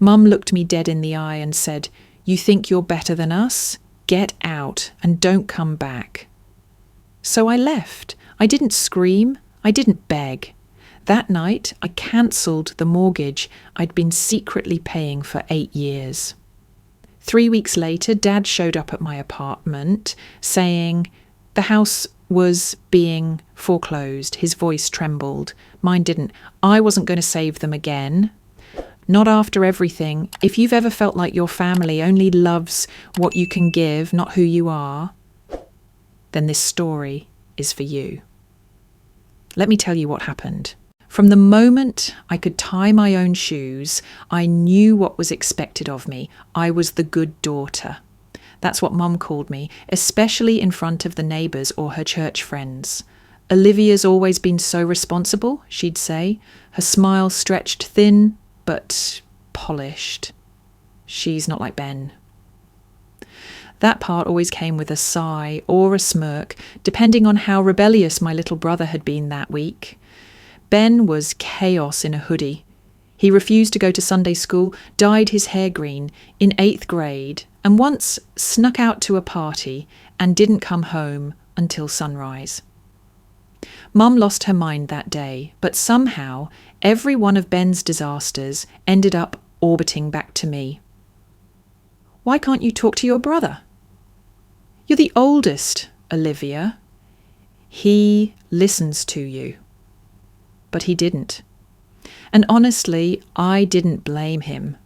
Mum looked me dead in the eye and said, "You think you're better than us? Get out and don't come back." So I left. I didn't scream. I didn't beg. That night, I cancelled the mortgage I'd been secretly paying for 8 years. 3 weeks later, Dad showed up at my apartment saying the house was being foreclosed. His voice trembled. Mine didn't. I wasn't going to save them again. Not after everything. If you've ever felt like your family only loves what you can give, not who you are, then this story is for you. Let me tell you what happened. From the moment I could tie my own shoes, I knew what was expected of me. I was the good daughter. That's what Mum called me, especially in front of the neighbours or her church friends. "Olivia's always been so responsible," she'd say. Her smile stretched thin, but polished. "She's not like Ben." That part always came with a sigh or a smirk, depending on how rebellious my little brother had been that week. Ben was chaos in a hoodie. He refused to go to Sunday school, dyed his hair green in 8th grade, and once snuck out to a party and didn't come home until sunrise. Mum lost her mind that day, but somehow every one of Ben's disasters ended up orbiting back to me. "Why can't you talk to your brother?" "You're the oldest, Olivia. He listens to you." But he didn't. And honestly, I didn't blame him.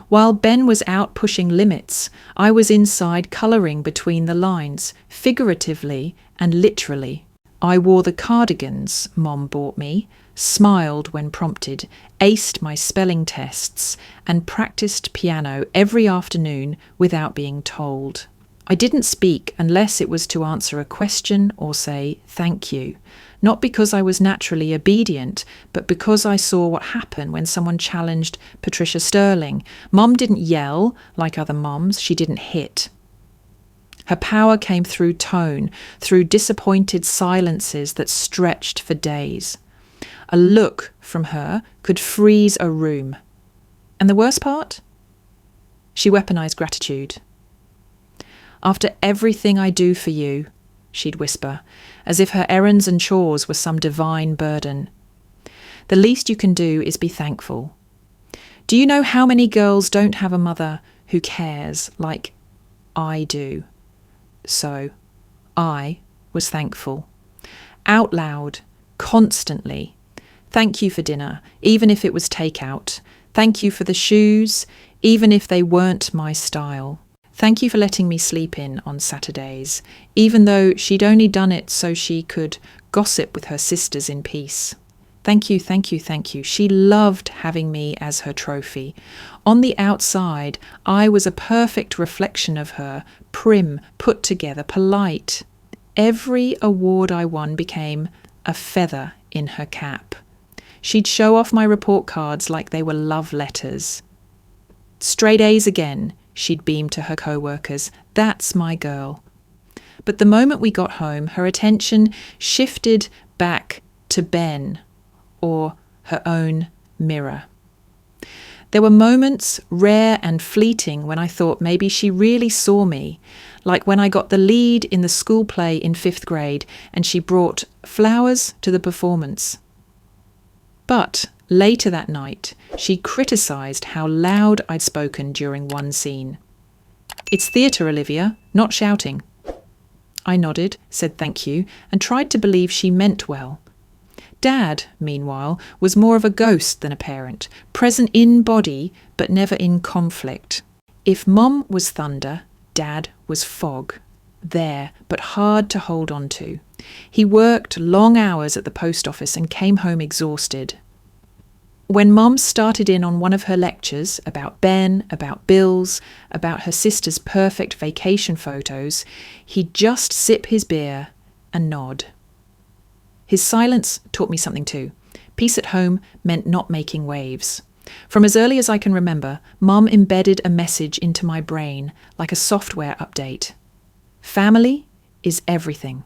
While Ben was out pushing limits, I was inside colouring between the lines, figuratively and literally. I wore the cardigans Mom bought me, smiled when prompted, aced my spelling tests, and practiced piano every afternoon without being told. I didn't speak unless it was to answer a question or say thank you. Not because I was naturally obedient, but because I saw what happened when someone challenged Patricia Sterling. Mum didn't yell like other mums, she didn't hit. Her power came through tone, through disappointed silences that stretched for days. A look from her could freeze a room. And the worst part? She weaponized gratitude. "After everything I do for you," she'd whisper, as if her errands and chores were some divine burden, "the least you can do is be thankful. Do you know how many girls don't have a mother who cares like I do?" So I was thankful. Out loud, constantly. Thank you for dinner, even if it was takeout. Thank you for the shoes, even if they weren't my style. Thank you for letting me sleep in on Saturdays, even though she'd only done it so she could gossip with her sisters in peace. Thank you, thank you, thank you. She loved having me as her trophy. On the outside, I was a perfect reflection of her, prim, put together, polite. Every award I won became a feather in her cap. She'd show off my report cards like they were love letters. "Straight A's again," she'd beam to her co-workers. "That's my girl." But the moment we got home, her attention shifted back to Ben, or her own mirror. There were moments, rare and fleeting, when I thought maybe she really saw me, like when I got the lead in the school play in 5th grade and she brought flowers to the performance. But later that night, she criticised how loud I'd spoken during one scene. "It's theatre, Olivia, not shouting." I nodded, said thank you, and tried to believe she meant well. Dad, meanwhile, was more of a ghost than a parent, present in body but never in conflict. If Mum was thunder, Dad was fog. There, but hard to hold on to. He worked long hours at the post office and came home exhausted. When Mum started in on one of her lectures about Ben, about bills, about her sister's perfect vacation photos, he'd just sip his beer and nod. His silence taught me something too. Peace at home meant not making waves. From as early as I can remember, Mum embedded a message into my brain like a software update. Family is everything.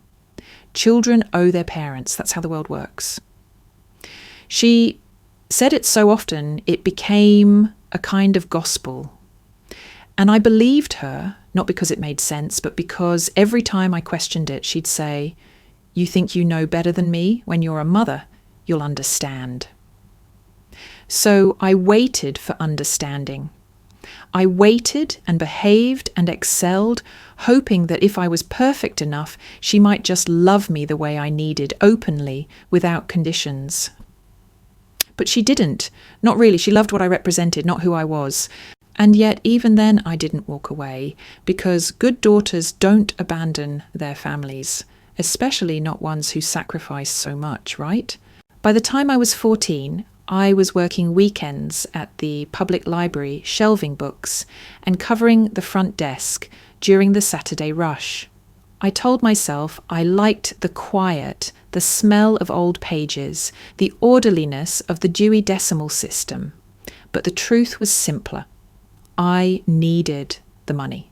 Children owe their parents. That's how the world works. She said it so often, it became a kind of gospel. And I believed her, not because it made sense, but because every time I questioned it, she'd say, "You think you know better than me? When you're a mother, you'll understand." So I waited for understanding. I waited and behaved and excelled, hoping that if I was perfect enough, she might just love me the way I needed, openly, without conditions. But she didn't. Not really. She loved what I represented, not who I was. And yet, even then, I didn't walk away, because good daughters don't abandon their families, especially not ones who sacrifice so much, right? By the time I was 14, I was working weekends at the public library shelving books and covering the front desk during the Saturday rush. I told myself I liked the quiet, the smell of old pages, the orderliness of the Dewey Decimal System. But the truth was simpler. I needed the money,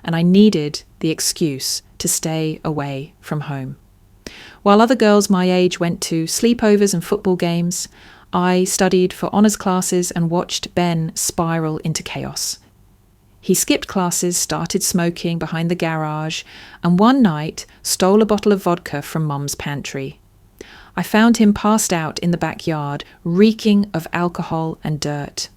and I needed the excuse to stay away from home. While other girls my age went to sleepovers and football games, I studied for honours classes and watched Ben spiral into chaos. He skipped classes, started smoking behind the garage, and one night stole a bottle of vodka from Mum's pantry. I found him passed out in the backyard, reeking of alcohol and dirt.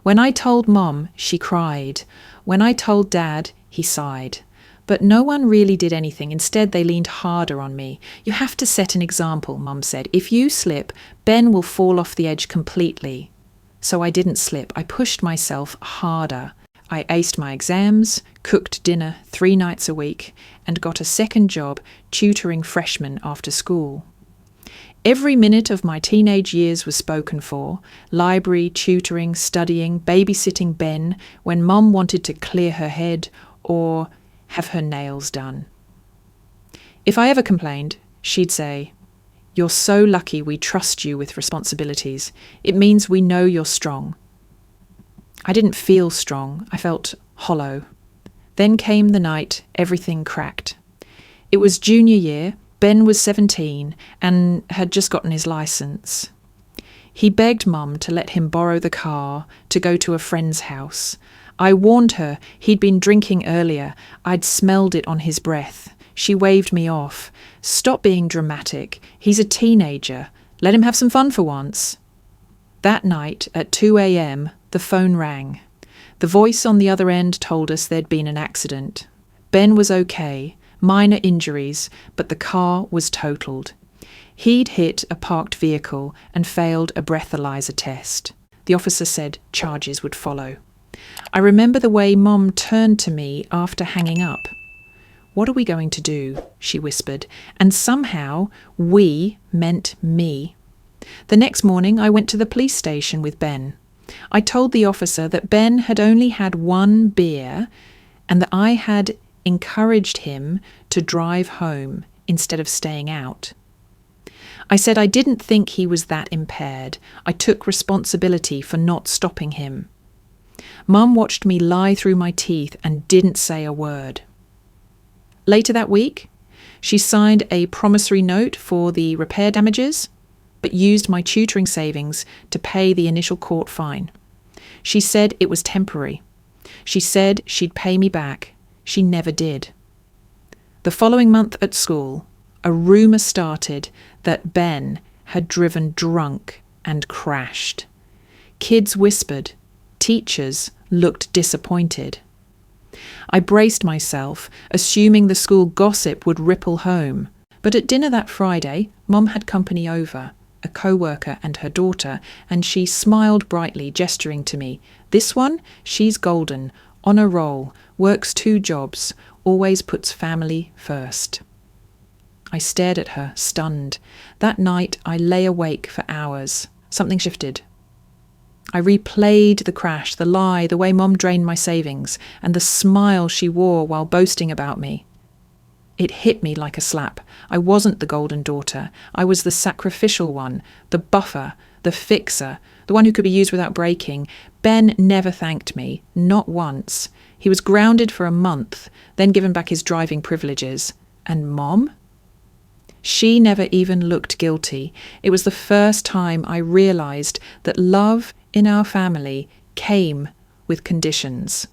When I told Mum, she cried. When I told Dad, he sighed. But no one really did anything. Instead, they leaned harder on me. "You have to set an example," Mum said. "If you slip, Ben will fall off the edge completely." So I didn't slip. I pushed myself harder. I aced my exams, cooked dinner 3 nights a week, and got a second job tutoring freshmen after school. Every minute of my teenage years was spoken for: library, tutoring, studying, babysitting Ben when Mum wanted to clear her head or have her nails done. If I ever complained, she'd say, "You're so lucky we trust you with responsibilities. It means we know you're strong." I didn't feel strong. I felt hollow. Then came the night everything cracked. It was junior year. Ben was 17 and had just gotten his license. He begged Mum to let him borrow the car to go to a friend's house. I warned her he'd been drinking earlier. I'd smelled it on his breath. She waved me off. "Stop being dramatic. He's a teenager. Let him have some fun for once." That night at 2 a.m, the phone rang. The voice on the other end told us there'd been an accident. Ben was okay, minor injuries, but the car was totaled. He'd hit a parked vehicle and failed a breathalyzer test. The officer said charges would follow. I remember the way Mum turned to me after hanging up. "What are we going to do?" she whispered, and somehow "we" meant me. The next morning I went to the police station with Ben. I told the officer that Ben had only had 1 beer and that I had encouraged him to drive home instead of staying out. I said I didn't think he was that impaired. I took responsibility for not stopping him. Mum watched me lie through my teeth and didn't say a word. Later that week, she signed a promissory note for the repair damages, but used my tutoring savings to pay the initial court fine. She said it was temporary. She said she'd pay me back. She never did. The following month at school, a rumour started that Ben had driven drunk and crashed. Kids whispered. Teachers looked disappointed. I braced myself, assuming the school gossip would ripple home. But at dinner that Friday, Mum had company over, a co-worker and her daughter, and she smiled brightly, gesturing to me. "This one, she's golden, on a roll, works 2 jobs, always puts family first." I stared at her, stunned. That night I lay awake for hours. Something shifted. I replayed the crash, the lie, the way Mum drained my savings, and the smile she wore while boasting about me. It hit me like a slap. I wasn't the golden daughter. I was the sacrificial one, the buffer, the fixer, the one who could be used without breaking. Ben never thanked me, not once. He was grounded for a month, then given back his driving privileges. And Mom? She never even looked guilty. It was the first time I realised that love in our family came with conditions,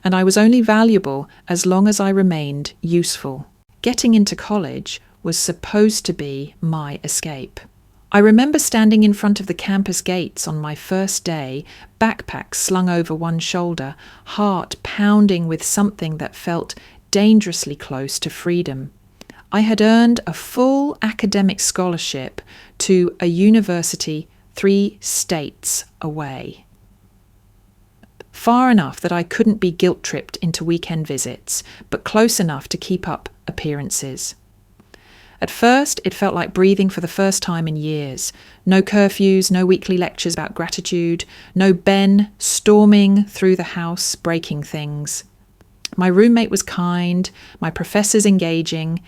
and I was only valuable as long as I remained useful. Getting into college was supposed to be my escape. I remember standing in front of the campus gates on my first day, backpack slung over one shoulder, heart pounding with something that felt dangerously close to freedom. I had earned a full academic scholarship to a university 3 states away. Far enough that I couldn't be guilt-tripped into weekend visits, but close enough to keep up appearances. At first, it felt like breathing for the first time in years. No curfews, no weekly lectures about gratitude, no Ben storming through the house, breaking things. My roommate was kind, my professors engaging,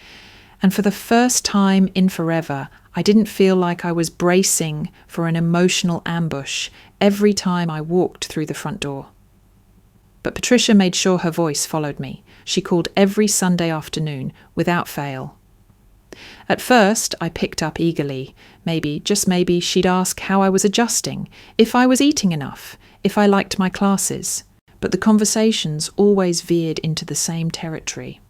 and for the first time in forever, I didn't feel like I was bracing for an emotional ambush every time I walked through the front door. But Patricia made sure her voice followed me. She called every Sunday afternoon, without fail. At first, I picked up eagerly. Maybe, just maybe, she'd ask how I was adjusting, if I was eating enough, if I liked my classes. But the conversations always veered into the same territory.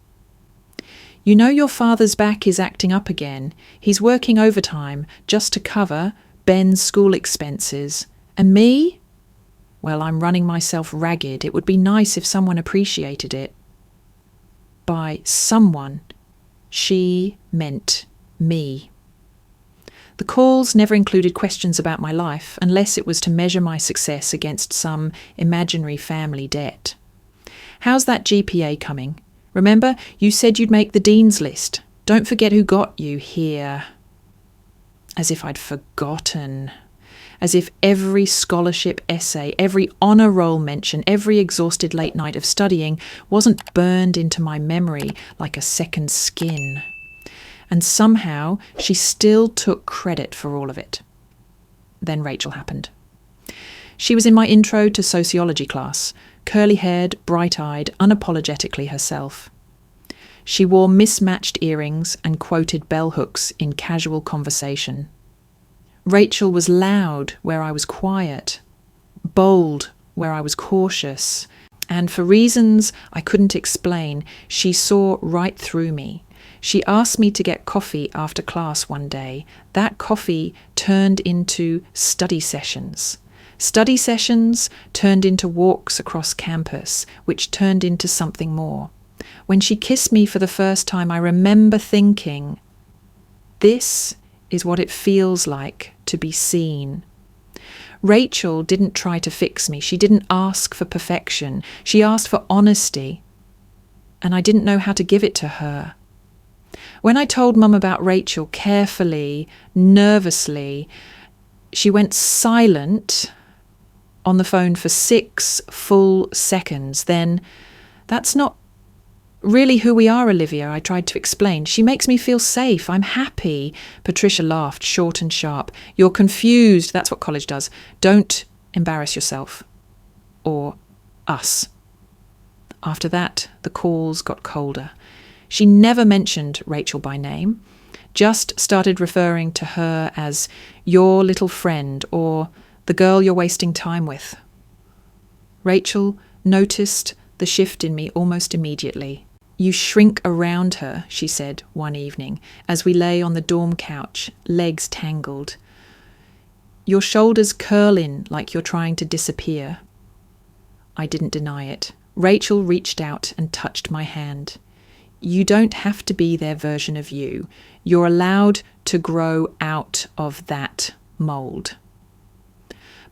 You know your father's back is acting up again. He's working overtime just to cover Ben's school expenses. And me? Well, I'm running myself ragged. It would be nice if someone appreciated it. By someone, she meant me. The calls never included questions about my life, unless it was to measure my success against some imaginary family debt. How's that GPA coming? Remember, you said you'd make the dean's list. Don't forget who got you here. As if I'd forgotten. As if every scholarship essay, every honour roll mention, every exhausted late night of studying wasn't burned into my memory like a second skin. And somehow she still took credit for all of it. Then Rachel happened. She was in my intro to sociology class, curly-haired, bright-eyed, unapologetically herself. She wore mismatched earrings and quoted bell hooks in casual conversation. Rachel was loud where I was quiet, bold where I was cautious, and for reasons I couldn't explain, she saw right through me. She asked me to get coffee after class one day. That coffee turned into study sessions. Study sessions turned into walks across campus, which turned into something more. When she kissed me for the first time, I remember thinking, this is what it feels like to be seen. Rachel didn't try to fix me. She didn't ask for perfection. She asked for honesty. And I didn't know how to give it to her. When I told Mum about Rachel carefully, nervously, she went silent on the phone for 6 full seconds. Then, that's not really who we are, Olivia, I tried to explain. She makes me feel safe. I'm happy. Patricia laughed, short and sharp. You're confused. That's what college does. Don't embarrass yourself. Or us. After that, the calls got colder. She never mentioned Rachel by name, just started referring to her as your little friend or the girl you're wasting time with. Rachel noticed the shift in me almost immediately. You shrink around her, she said one evening, as we lay on the dorm couch, legs tangled. Your shoulders curl in like you're trying to disappear. I didn't deny it. Rachel reached out and touched my hand. You don't have to be their version of you. You're allowed to grow out of that mould.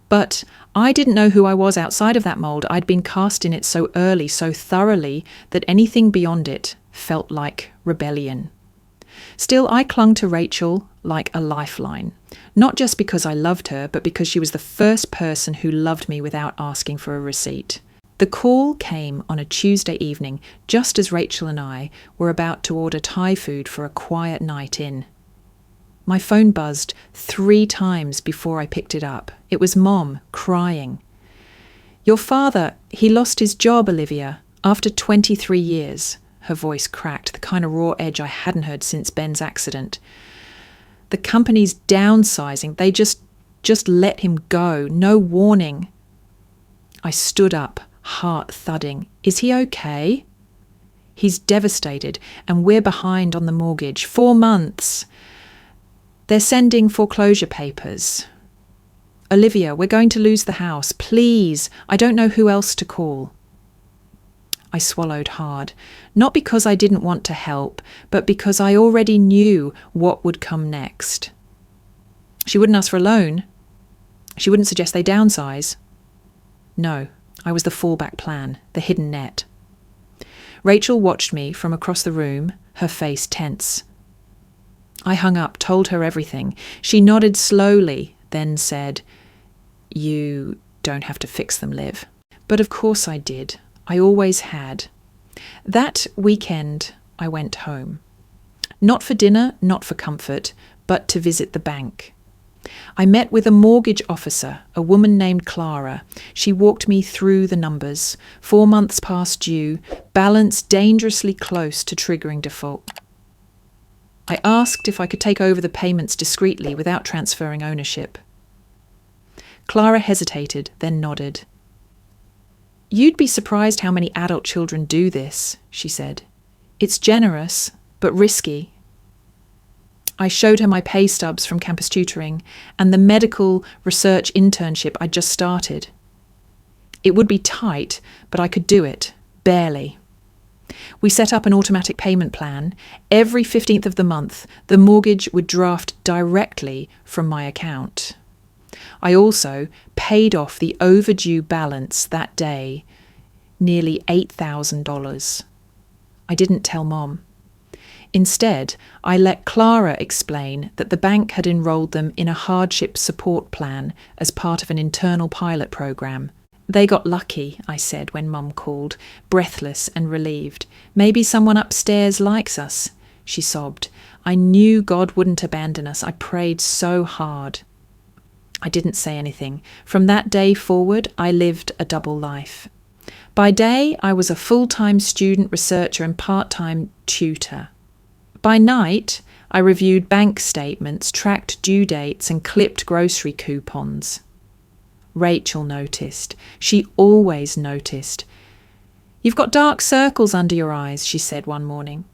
But I didn't know who I was outside of that mould. I'd been cast in it so early, so thoroughly, that anything beyond it felt like rebellion. Still, I clung to Rachel like a lifeline, not just because I loved her, but because she was the first person who loved me without asking for a receipt. The call came on a Tuesday evening, just as Rachel and I were about to order Thai food for a quiet night in. My phone buzzed 3 times before I picked it up. It was Mom, crying. Your father, he lost his job, Olivia, after 23 years. Her voice cracked, the kind of raw edge I hadn't heard since Ben's accident. The company's downsizing. They just let him go. No warning. I stood up, heart thudding. Is he okay? He's devastated, and we're behind on the mortgage. 4 months. They're sending foreclosure papers. Olivia, we're going to lose the house. Please, I don't know who else to call. I swallowed hard, not because I didn't want to help, but because I already knew what would come next. She wouldn't ask for a loan. She wouldn't suggest they downsize. No, I was the fallback plan, the hidden net. Rachel watched me from across the room, her face tense. I hung up, told her everything. She nodded slowly, then said, "You don't have to fix them, Liv." But of course I did. I always had. That weekend, I went home. Not for dinner, not for comfort, but to visit the bank. I met with a mortgage officer, a woman named Clara. She walked me through the numbers. 4 months past due, balance dangerously close to triggering default. I asked if I could take over the payments discreetly without transferring ownership. Clara hesitated, then nodded. "You'd be surprised how many adult children do this," she said. "It's generous, but risky." I showed her my pay stubs from campus tutoring and the medical research internship I'd just started. It would be tight, but I could do it, barely. We set up an automatic payment plan. Every 15th of the month, the mortgage would draft directly from my account. I also paid off the overdue balance that day, nearly $8,000. I didn't tell Mom. Instead, I let Clara explain that the bank had enrolled them in a hardship support plan as part of an internal pilot program. "They got lucky," I said when Mum called, breathless and relieved. "Maybe someone upstairs likes us," she sobbed. "I knew God wouldn't abandon us. I prayed so hard." I didn't say anything. From that day forward, I lived a double life. By day, I was a full-time student, researcher, and part-time tutor. By night, I reviewed bank statements, tracked due dates, and clipped grocery coupons. Rachel noticed. She always noticed. "You've got dark circles under your eyes," she said one morning.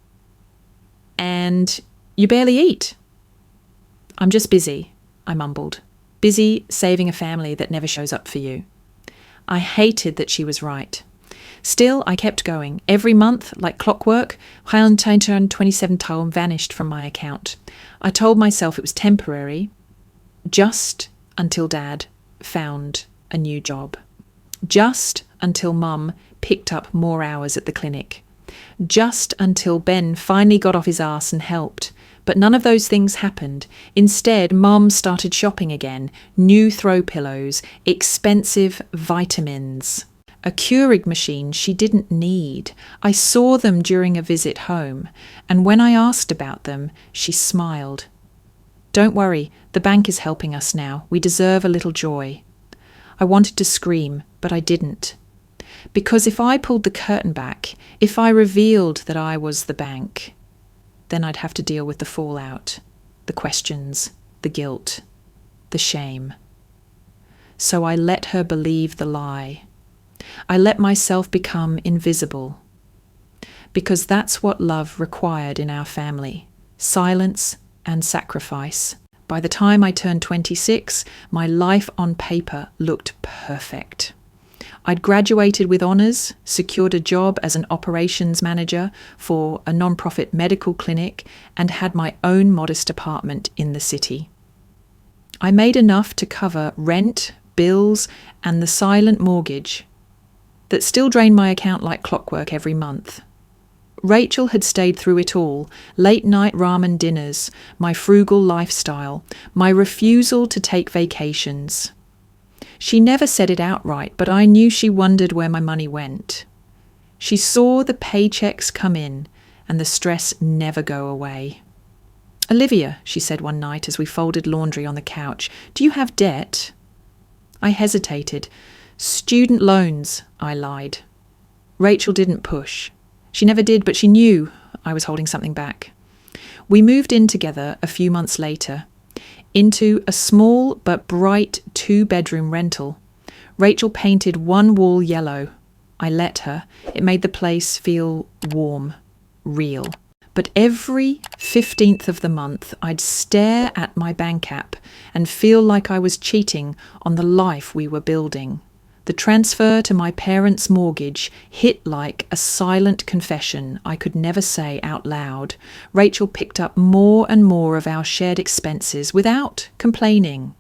"And you barely eat." "I'm just busy," I mumbled. "Busy saving a family that never shows up for you." I hated that she was right. Still, I kept going. Every month, like clockwork, $127 vanished from my account. I told myself it was temporary, just until Dad found a new job. Just until Mum picked up more hours at the clinic. Just until Ben finally got off his arse and helped. But none of those things happened. Instead, Mum started shopping again. New throw pillows, expensive vitamins. A Keurig machine she didn't need. I saw them during a visit home, and when I asked about them, she smiled. "Don't worry, the bank is helping us now. We deserve a little joy." I wanted to scream, but I didn't. Because if I pulled the curtain back, if I revealed that I was the bank, then I'd have to deal with the fallout, the questions, the guilt, the shame. So I let her believe the lie. I let myself become invisible. Because that's what love required in our family. Silence and sacrifice. By the time I turned 26, my life on paper looked perfect. I'd graduated with honours, secured a job as an operations manager for a non-profit medical clinic, and had my own modest apartment in the city. I made enough to cover rent, bills, and the silent mortgage that still drained my account like clockwork every month. Rachel had stayed through it all, late-night ramen dinners, my frugal lifestyle, my refusal to take vacations. She never said it outright, but I knew she wondered where my money went. She saw the paychecks come in and the stress never go away. "Olivia," she said one night as we folded laundry on the couch, "do you have debt?" I hesitated. "Student loans," I lied. Rachel didn't push. She never did, but she knew I was holding something back. We moved in together a few months later, into a small but bright 2-bedroom rental. Rachel painted one wall yellow. I let her. It made the place feel warm, real. But every 15th of the month, I'd stare at my bank app and feel like I was cheating on the life we were building. The transfer to my parents' mortgage hit like a silent confession I could never say out loud. Rachel picked up more and more of our shared expenses without complaining.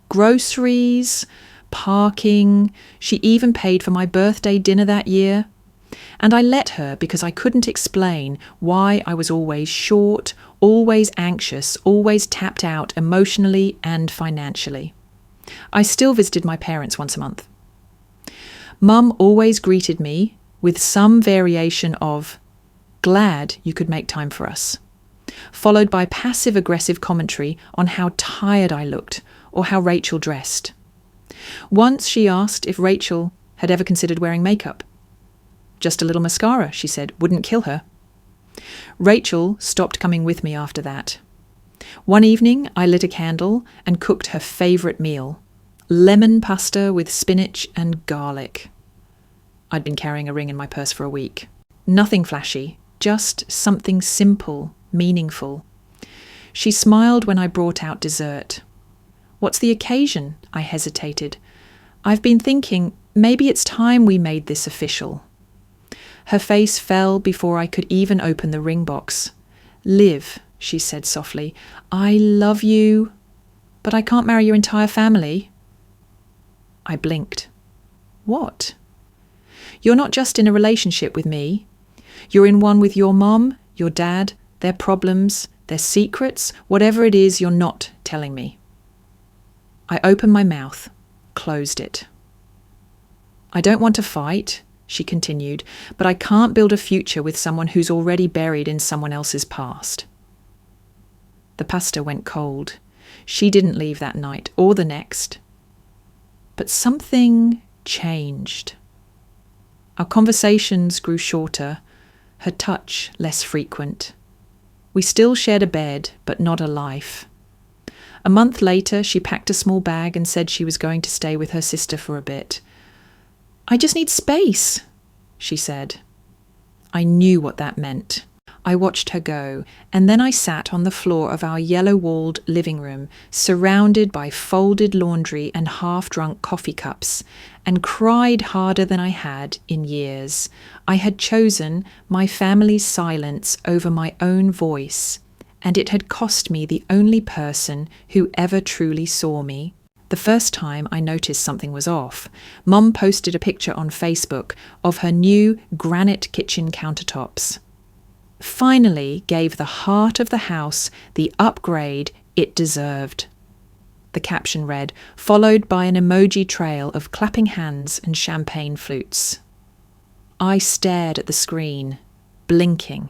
Groceries, parking, she even paid for my birthday dinner that year. And I let her because I couldn't explain why I was always short, always anxious, always tapped out emotionally and financially. I still visited my parents once a month. Mum always greeted me with some variation of, "Glad you could make time for us," followed by passive-aggressive commentary on how tired I looked or how Rachel dressed. Once she asked if Rachel had ever considered wearing makeup. "Just a little mascara," she said, "wouldn't kill her." Rachel stopped coming with me after that. One evening, I lit a candle and cooked her favourite meal, lemon pasta with spinach and garlic. I'd been carrying a ring in my purse for a week. Nothing flashy, just something simple, meaningful. She smiled when I brought out dessert. "What's the occasion?" I hesitated. "I've been thinking maybe it's time we made this official." Her face fell before I could even open the ring box. "Liv," she said softly, "I love you, but I can't marry your entire family." I blinked. "What?" "You're not just in a relationship with me. You're in one with your mom, your dad, their problems, their secrets, whatever it is you're not telling me." I opened my mouth, closed it. "I don't want to fight," she continued, "but I can't build a future with someone who's already buried in someone else's past." The pasta went cold. She didn't leave that night or the next. But something changed. Our conversations grew shorter, her touch less frequent. We still shared a bed, but not a life. A month later, she packed a small bag and said she was going to stay with her sister for a bit. "I just need space," she said. I knew what that meant. I watched her go, and then I sat on the floor of our yellow-walled living room, surrounded by folded laundry and half-drunk coffee cups, and cried harder than I had in years. I had chosen my family's silence over my own voice, and it had cost me the only person who ever truly saw me. The first time I noticed something was off, Mum posted a picture on Facebook of her new granite kitchen countertops. Finally gave the heart of the house the upgrade it deserved. The caption read, followed by an emoji trail of clapping hands and champagne flutes. I stared at the screen, blinking.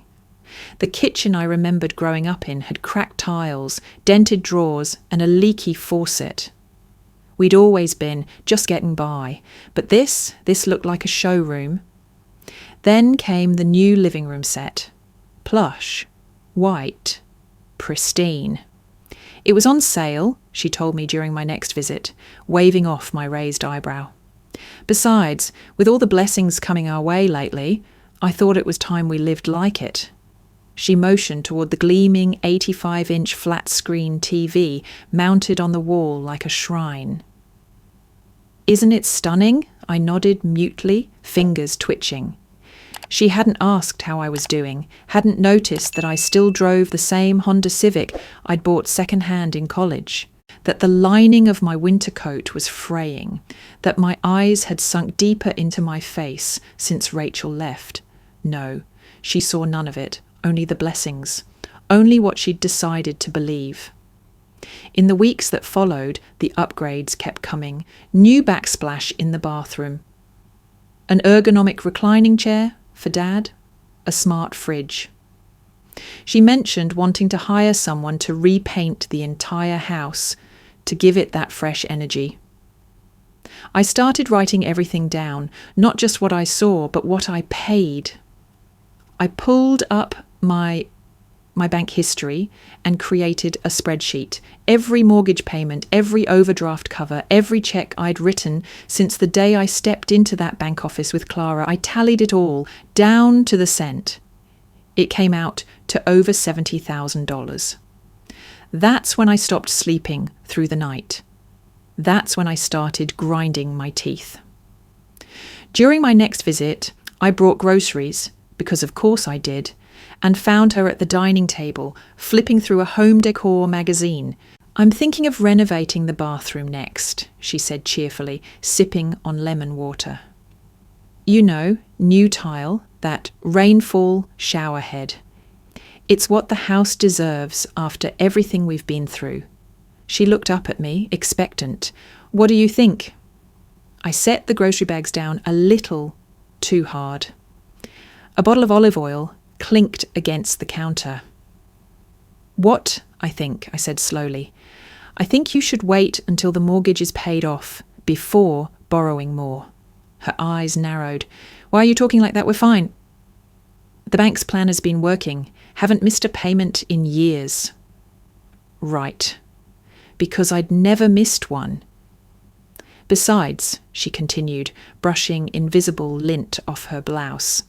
The kitchen I remembered growing up in had cracked tiles, dented drawers, and a leaky faucet. We'd always been just getting by, but this looked like a showroom. Then came the new living room set. Plush, white, pristine. It was on sale, she told me during my next visit, waving off my raised eyebrow. Besides, with all the blessings coming our way lately, I thought it was time we lived like it. She motioned toward the gleaming 85-inch flat-screen TV mounted on the wall like a shrine. "Isn't it stunning?" I nodded mutely, fingers twitching. She hadn't asked how I was doing, hadn't noticed that I still drove the same Honda Civic I'd bought second-hand in college, that the lining of my winter coat was fraying, that my eyes had sunk deeper into my face since Rachel left. No, she saw none of it, only the blessings, only what she'd decided to believe. In the weeks that followed, the upgrades kept coming. New backsplash in the bathroom. An ergonomic reclining chair for Dad. A smart fridge. She mentioned wanting to hire someone to repaint the entire house, to give it that fresh energy. I started writing everything down, not just what I saw, but what I paid. I pulled up my my bank history and created a spreadsheet. Every mortgage payment, every overdraft cover, every check I'd written since the day I stepped into that bank office with Clara, I tallied it all down to the cent. It came out to over $70,000. That's when I stopped sleeping through the night. That's when I started grinding my teeth. During my next visit, I brought groceries, because of course I did, and found her at the dining table, flipping through a home decor magazine. "I'm thinking of renovating the bathroom next," she said cheerfully, sipping on lemon water. "You know, new tile, that rainfall shower head. It's what the house deserves after everything we've been through." She looked up at me, expectant. "What do you think?" I set the grocery bags down a little too hard. A bottle of olive oil clinked against the counter. "What, I think," I said slowly. "I think you should wait until the mortgage is paid off before borrowing more." Her eyes narrowed. "Why are you talking like that? We're fine." "The bank's plan has been working. Haven't missed a payment in years." Right. Because I'd never missed one. "Besides," she continued, brushing invisible lint off her blouse,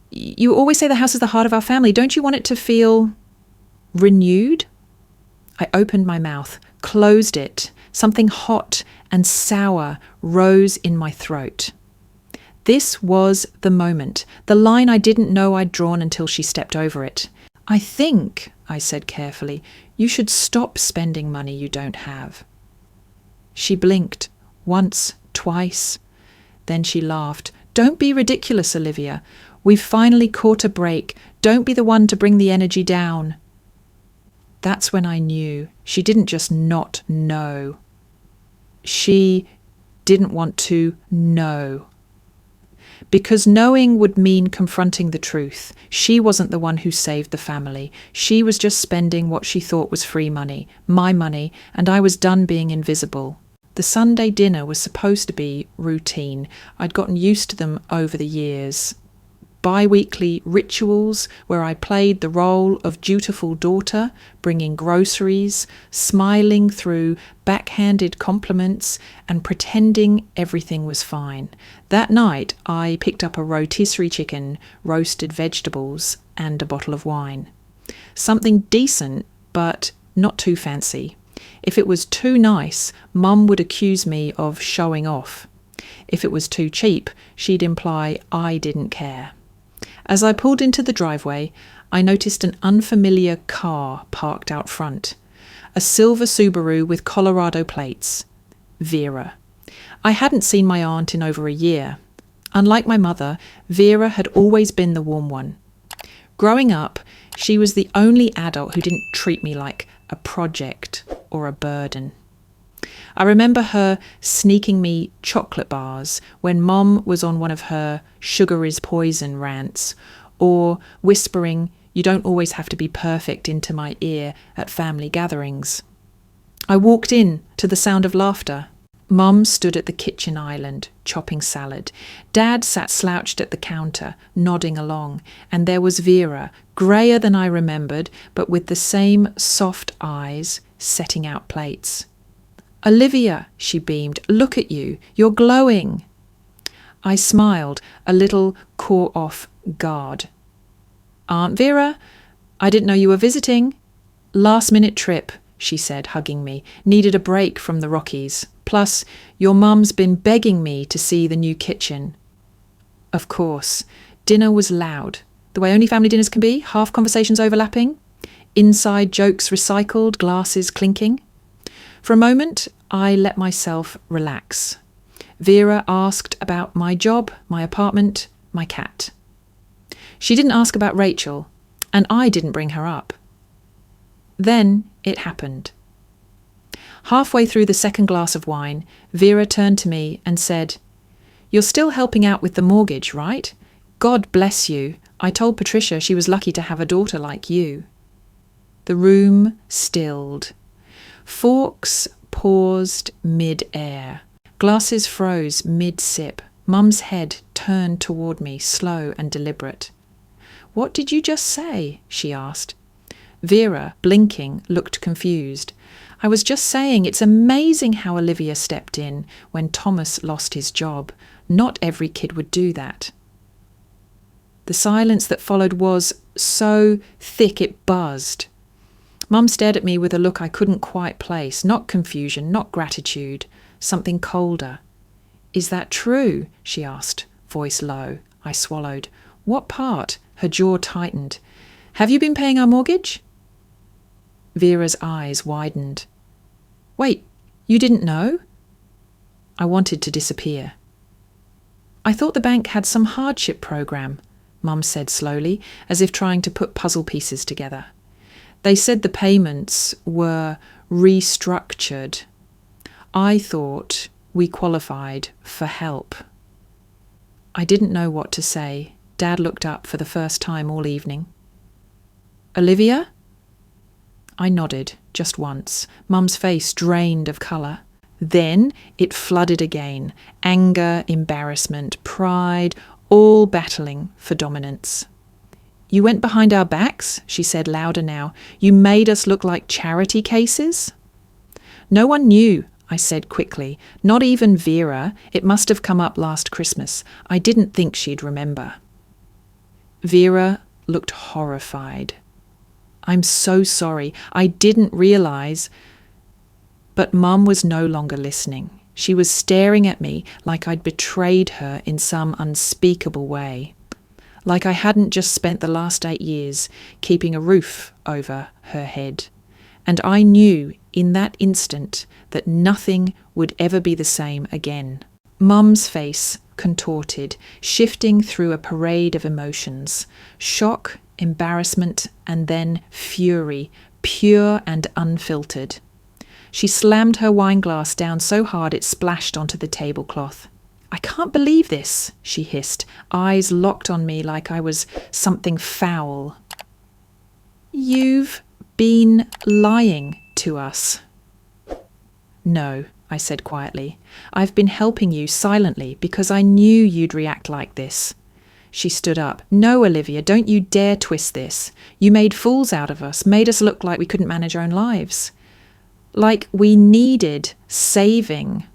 "you always say the house is the heart of our family. Don't you want it to feel renewed?" I opened my mouth, closed it. Something hot and sour rose in my throat. This was the moment, the line I didn't know I'd drawn until she stepped over it. "I think," I said carefully, "you should stop spending money you don't have." She blinked, once, twice. Then she laughed. "Don't be ridiculous, Olivia. We've finally caught a break. Don't be the one to bring the energy down." That's when I knew she didn't just not know. She didn't want to know. Because knowing would mean confronting the truth. She wasn't the one who saved the family. She was just spending what she thought was free money, my money, and I was done being invisible. The Sunday dinner was supposed to be routine. I'd gotten used to them over the years. Bi-weekly rituals where I played the role of dutiful daughter, bringing groceries, smiling through backhanded compliments, and pretending everything was fine. That night, I picked up a rotisserie chicken, roasted vegetables, and a bottle of wine. Something decent, but not too fancy. If it was too nice, Mum would accuse me of showing off. If it was too cheap, she'd imply I didn't care. As I pulled into the driveway, I noticed an unfamiliar car parked out front. A silver Subaru with Colorado plates. Vera. I hadn't seen my aunt in over a year. Unlike my mother, Vera had always been the warm one. Growing up, she was the only adult who didn't treat me like a project or a burden. I remember her sneaking me chocolate bars when Mom was on one of her sugar is poison rants, or whispering, "You don't always have to be perfect," into my ear at family gatherings. I walked in to the sound of laughter. Mum stood at the kitchen island, chopping salad. Dad sat slouched at the counter, nodding along. And there was Vera, greyer than I remembered, but with the same soft eyes, setting out plates. "Olivia," she beamed, "look at you. You're glowing." I smiled, a little caught off guard. "Aunt Vera, I didn't know you were visiting." "Last-minute trip," she said, hugging me. "Needed a break from the Rockies. Plus, your mum's been begging me to see the new kitchen." Of course. Dinner was loud. The way only family dinners can be, half conversations overlapping, inside jokes recycled, glasses clinking. For a moment, I let myself relax. Vera asked about my job, my apartment, my cat. She didn't ask about Rachel, and I didn't bring her up. Then it happened. Halfway through the second glass of wine, Vera turned to me and said, "You're still helping out with the mortgage, right? God bless you. I told Patricia she was lucky to have a daughter like you." The room stilled. Forks paused mid-air. Glasses froze mid-sip. Mum's head turned toward me, slow and deliberate. "What did you just say?" she asked. Vera, blinking, looked confused. I was just saying it's amazing how Olivia stepped in when Thomas lost his job. Not every kid would do that. The silence that followed was so thick it buzzed. Mum stared at me with a look I couldn't quite place. Not confusion, not gratitude, something colder. "Is that true?" she asked, voice low. I swallowed. "What part?" Her jaw tightened. "Have you been paying our mortgage?" Vera's eyes widened. "Wait, you didn't know?" I wanted to disappear. "I thought the bank had some hardship program," Mum said slowly, as if trying to put puzzle pieces together. "They said the payments were restructured. I thought we qualified for help." I didn't know what to say. Dad looked up for the first time all evening. "Olivia?" I nodded, just once. Mum's face drained of colour. Then it flooded again. Anger, embarrassment, pride, all battling for dominance. "You went behind our backs," she said louder now. "You made us look like charity cases." "No one knew," I said quickly. "Not even Vera. It must have come up last Christmas. I didn't think she'd remember." Vera looked horrified. "I'm so sorry. I didn't realise." But Mum was no longer listening. She was staring at me like I'd betrayed her in some unspeakable way. Like I hadn't just spent the last 8 years keeping a roof over her head. And I knew in that instant that nothing would ever be the same again. Mum's face contorted, shifting through a parade of emotions. Shock, embarrassment, and then fury, pure and unfiltered. She slammed her wineglass down so hard it splashed onto the tablecloth. "I can't believe this," she hissed, eyes locked on me like I was something foul. "You've been lying to us." "No," I said quietly. "I've been helping you silently because I knew you'd react like this." She stood up. "No, Olivia, don't you dare twist this. You made fools out of us, made us look like we couldn't manage our own lives. Like we needed saving."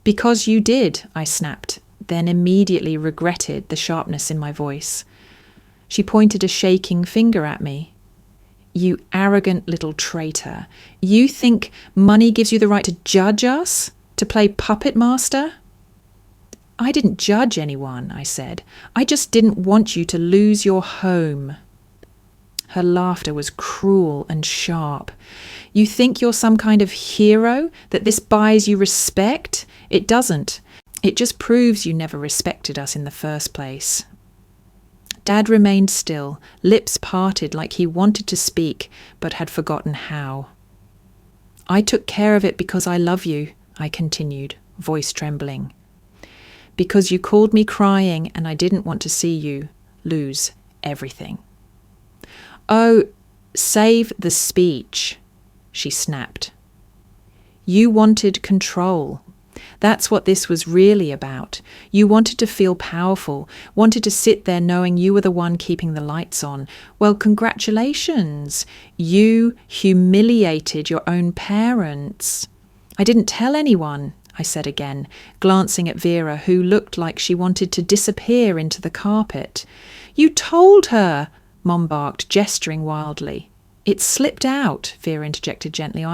"Because you did," I snapped, then immediately regretted the sharpness in my voice. She pointed a shaking finger at me. "You arrogant little traitor. You think money gives you the right to judge us? To play puppet master?" "I didn't judge anyone," I said. "I just didn't want you to lose your home." Her laughter was cruel and sharp. "You think you're some kind of hero, that this buys you respect? It doesn't. It just proves you never respected us in the first place." Dad remained still, lips parted like he wanted to speak, but had forgotten how. "I took care of it because I love you," I continued, voice trembling. "Because you called me crying and I didn't want to see you lose everything." "Oh, save the speech," she snapped. "You wanted control. That's what this was really about. You wanted to feel powerful, wanted to sit there knowing you were the one keeping the lights on. Well, congratulations. You humiliated your own parents." "I didn't tell anyone," I said again, glancing at Vera, who looked like she wanted to disappear into the carpet. "You told her," Mom barked, gesturing wildly. "It slipped out," Vera interjected gently.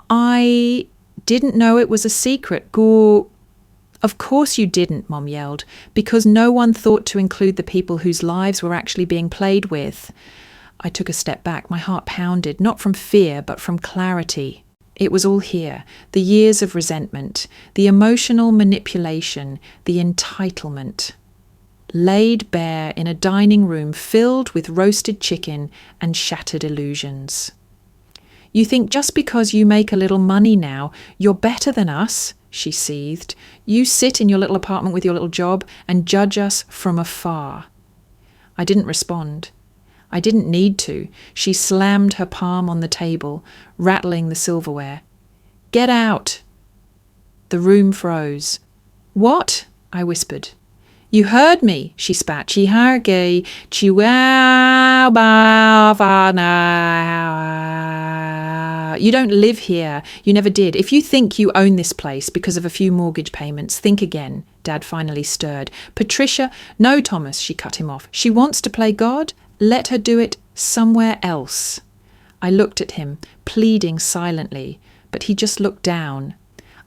I didn't know it was a secret. Of course you didn't," Mom yelled, "because no one thought to include the people whose lives were actually being played with." I took a step back. My heart pounded, not from fear, but from clarity. It was all here. The years of resentment, the emotional manipulation, the entitlement. Laid bare in a dining room filled with roasted chicken and shattered illusions. "You think just because you make a little money now, you're better than us," she seethed. "You sit in your little apartment with your little job and judge us from afar." I didn't respond. I didn't need to. She slammed her palm on the table, rattling the silverware. "Get out!" The room froze. "What?" I whispered. You heard me, she spat. You don't live here. You never did. If you think you own this place because of a few mortgage payments, think again. Dad finally stirred. Patricia, no, Thomas, she cut him off. She wants to play God. Let her do it somewhere else. I looked at him, pleading silently, but he just looked down.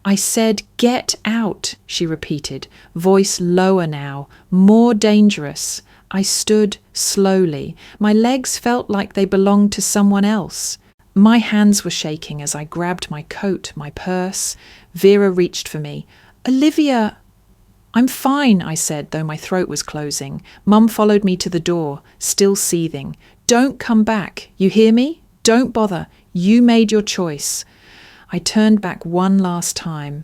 I said, get out, she repeated, voice lower now, more dangerous. I stood slowly. My legs felt like they belonged to someone else. My hands were shaking as I grabbed my coat, my purse. Vera reached for me. Olivia! I'm fine, I said, though my throat was closing. Mum followed me to the door, still seething. Don't come back. You hear me? Don't bother. You made your choice. I turned back one last time.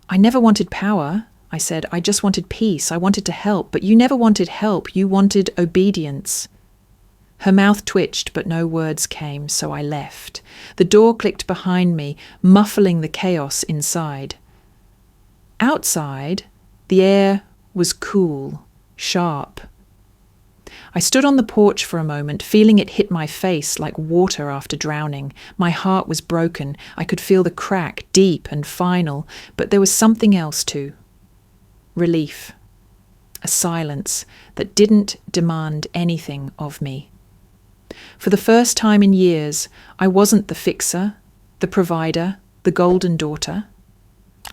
I never wanted power, I said. I just wanted peace. I wanted to help. But you never wanted help. You wanted obedience. Her mouth twitched, but no words came, so I left. The door clicked behind me, muffling the chaos inside. Outside, the air was cool, sharp. I stood on the porch for a moment, feeling it hit my face like water after drowning. My heart was broken. I could feel the crack, deep and final, but there was something else too. Relief. A silence that didn't demand anything of me. For the first time in years, I wasn't the fixer, the provider, the golden daughter.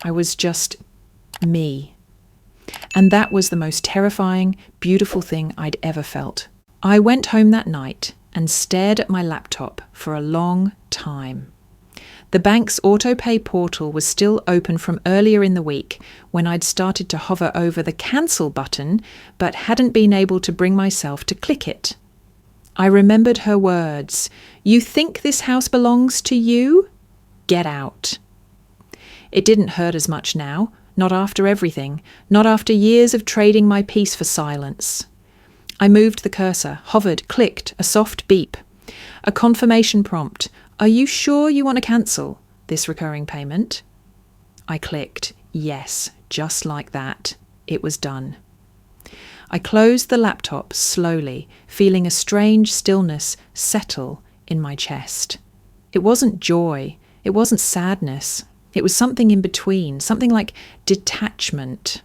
I was just me. And that was the most terrifying, beautiful thing I'd ever felt. I went home that night and stared at my laptop for a long time. The bank's auto-pay portal was still open from earlier in the week when I'd started to hover over the cancel button but hadn't been able to bring myself to click it. I remembered her words, "You think this house belongs to you? Get out." It didn't hurt as much now. Not after everything, not after years of trading my peace for silence. I moved the cursor, hovered, clicked, a soft beep. A confirmation prompt. Are you sure you want to cancel this recurring payment? I clicked, yes, just like that. It was done. I closed the laptop slowly, feeling a strange stillness settle in my chest. It wasn't joy. It wasn't sadness. It was something in between, something like detachment,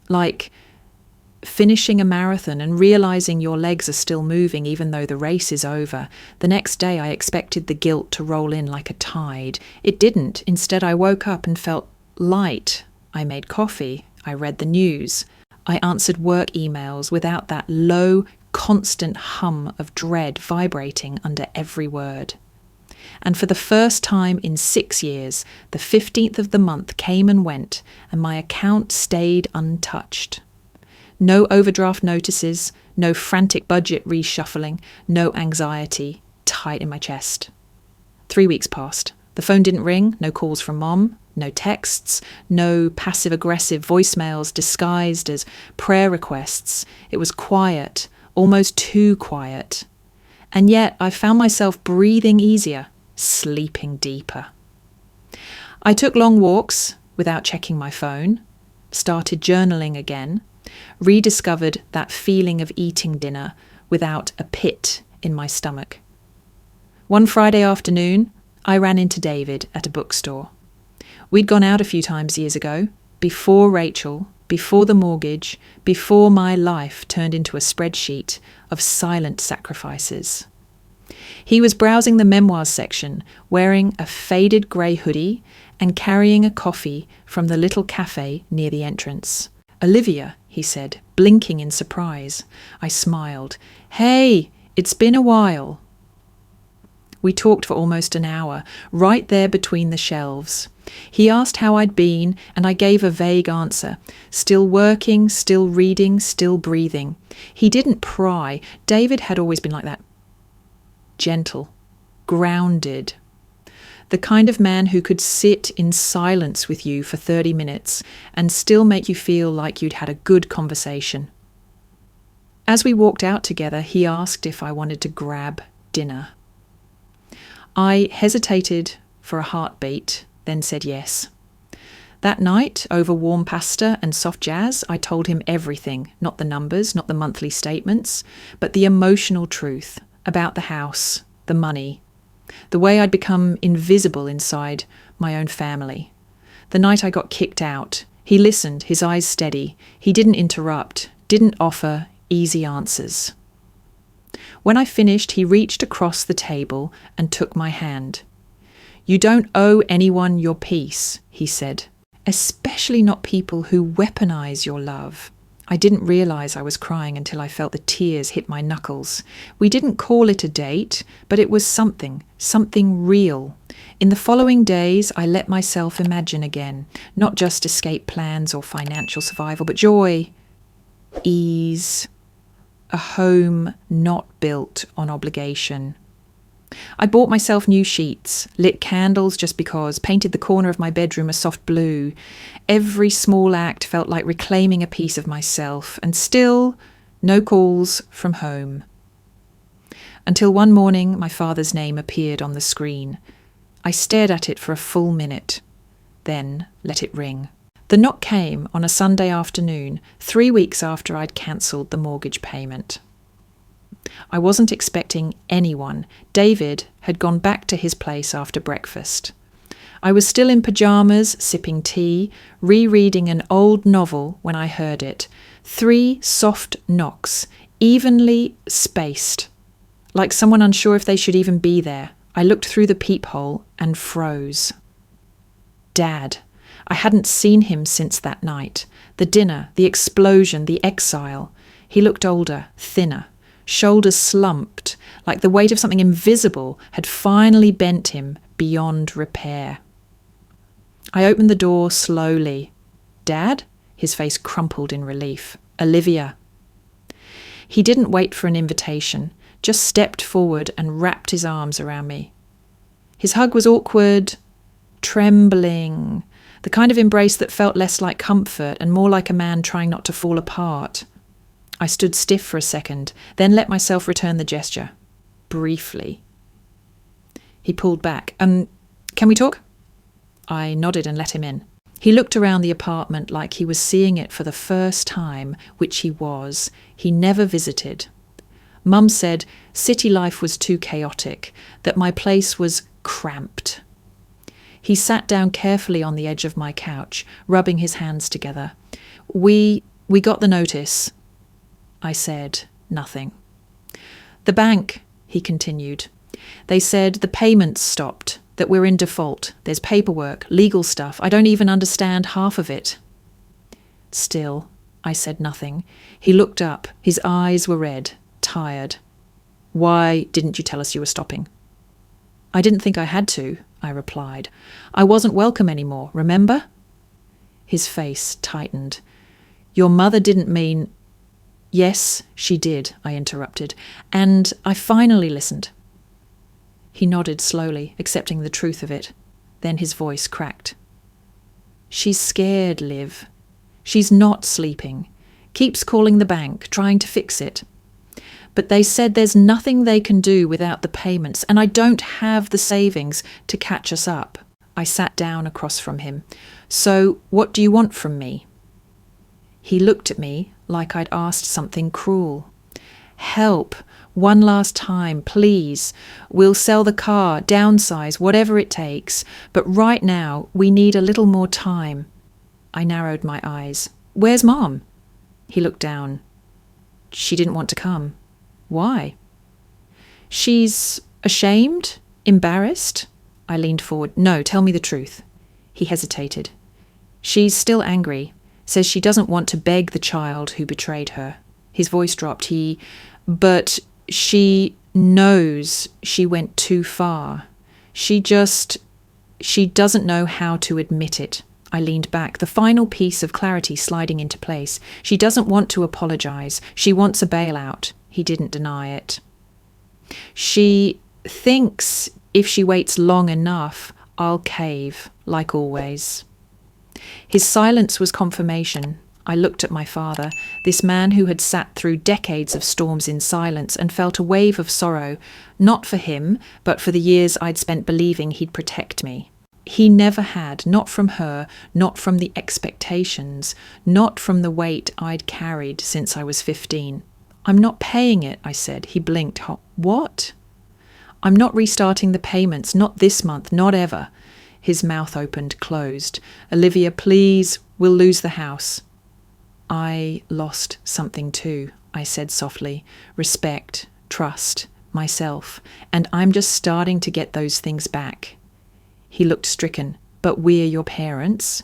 like finishing a marathon and realizing your legs are still moving even though the race is over. The next day I expected the guilt to roll in like a tide. It didn't. Instead, I woke up and felt light. I made coffee. I read the news. I answered work emails without that low, constant hum of dread vibrating under every word. And for the first time in 6 years, the 15th of the month came and went, and my account stayed untouched. No overdraft notices, no frantic budget reshuffling, no anxiety tight in my chest. 3 weeks passed. The phone didn't ring, no calls from Mom, no texts, no passive-aggressive voicemails disguised as prayer requests. It was quiet, almost too quiet. And yet I found myself breathing easier, sleeping deeper. I took long walks without checking my phone, started journaling again, rediscovered that feeling of eating dinner without a pit in my stomach. One Friday afternoon, I ran into David at a bookstore. We'd gone out a few times years ago, before Rachel, before the mortgage, before my life turned into a spreadsheet of silent sacrifices. He was browsing the memoirs section, wearing a faded grey hoodie and carrying a coffee from the little cafe near the entrance. "Olivia," he said, blinking in surprise. I smiled. "Hey, it's been a while." We talked for almost an hour, right there between the shelves. He asked how I'd been, and I gave a vague answer. Still working, still reading, still breathing. He didn't pry. David had always been like that. Gentle, grounded. The kind of man who could sit in silence with you for 30 minutes and still make you feel like you'd had a good conversation. As we walked out together, he asked if I wanted to grab dinner. I hesitated for a heartbeat, then said yes. That night, over warm pasta and soft jazz, I told him everything, not the numbers, not the monthly statements, but the emotional truth about the house, the money, the way I'd become invisible inside my own family. The night I got kicked out, he listened, his eyes steady. He didn't interrupt, didn't offer easy answers. When I finished, he reached across the table and took my hand. "You don't owe anyone your peace," he said, "especially not people who weaponize your love." I didn't realize I was crying until I felt the tears hit my knuckles. We didn't call it a date, but it was something real. In the following days, I let myself imagine again, not just escape plans or financial survival, but joy, ease, a home not built on obligation. I bought myself new sheets, lit candles just because, painted the corner of my bedroom a soft blue. Every small act felt like reclaiming a piece of myself, and still no calls from home. Until one morning my father's name appeared on the screen. I stared at it for a full minute, then let it ring. The knock came on a Sunday afternoon, 3 weeks after I'd cancelled the mortgage payment. I wasn't expecting anyone. David had gone back to his place after breakfast. I was still in pyjamas, sipping tea, rereading an old novel when I heard it. 3 soft knocks, evenly spaced, like someone unsure if they should even be there. I looked through the peephole and froze. Dad. I hadn't seen him since that night. The dinner, the explosion, the exile. He looked older, thinner. Shoulders slumped, like the weight of something invisible had finally bent him beyond repair. I opened the door slowly. "Dad?" His face crumpled in relief. "Olivia." He didn't wait for an invitation, just stepped forward and wrapped his arms around me. His hug was awkward, trembling, the kind of embrace that felt less like comfort and more like a man trying not to fall apart. I stood stiff for a second, then let myself return the gesture. Briefly. He pulled back. Can we talk?" I nodded and let him in. He looked around the apartment like he was seeing it for the first time, which he was. He never visited. Mum said city life was too chaotic, that my place was cramped. He sat down carefully on the edge of my couch, rubbing his hands together. We got the notice." I said nothing. "The bank," he continued. "They said the payments stopped, that we're in default. There's paperwork, legal stuff. I don't even understand half of it." Still, I said nothing. He looked up. His eyes were red, tired. "Why didn't you tell us you were stopping?" "I didn't think I had to," I replied. "I wasn't welcome anymore, remember?" His face tightened. "Your mother didn't mean—" "Yes, she did," I interrupted, "and I finally listened." He nodded slowly, accepting the truth of it. Then his voice cracked. "She's scared, Liv. She's not sleeping. Keeps calling the bank, trying to fix it. But they said there's nothing they can do without the payments, and I don't have the savings to catch us up." I sat down across from him. "So what do you want from me?" He looked at me like I'd asked something cruel. "Help. One last time, please. We'll sell the car, downsize, whatever it takes. But right now, we need a little more time." I narrowed my eyes. "Where's Mom?" He looked down. "She didn't want to come." "Why?" "She's ashamed? Embarrassed?" I leaned forward. "No, tell me the truth." He hesitated. "She's still angry. Says she doesn't want to beg the child who betrayed her." His voice dropped. "But she knows she went too far. She doesn't know how to admit it." I leaned back, the final piece of clarity sliding into place. "She doesn't want to apologize. She wants a bailout." He didn't deny it. "She thinks if she waits long enough, I'll cave, like always." His silence was confirmation. I looked at my father, this man who had sat through decades of storms in silence and felt a wave of sorrow, not for him, but for the years I'd spent believing he'd protect me. He never had, not from her, not from the expectations, not from the weight I'd carried since I was 15. I'm not paying it, I said. He blinked. What? I'm not restarting the payments, not this month, not ever. His mouth opened, closed. Olivia, please, we'll lose the house. I lost something too, I said softly. Respect, trust, myself, and I'm just starting to get those things back. He looked stricken. But we're your parents.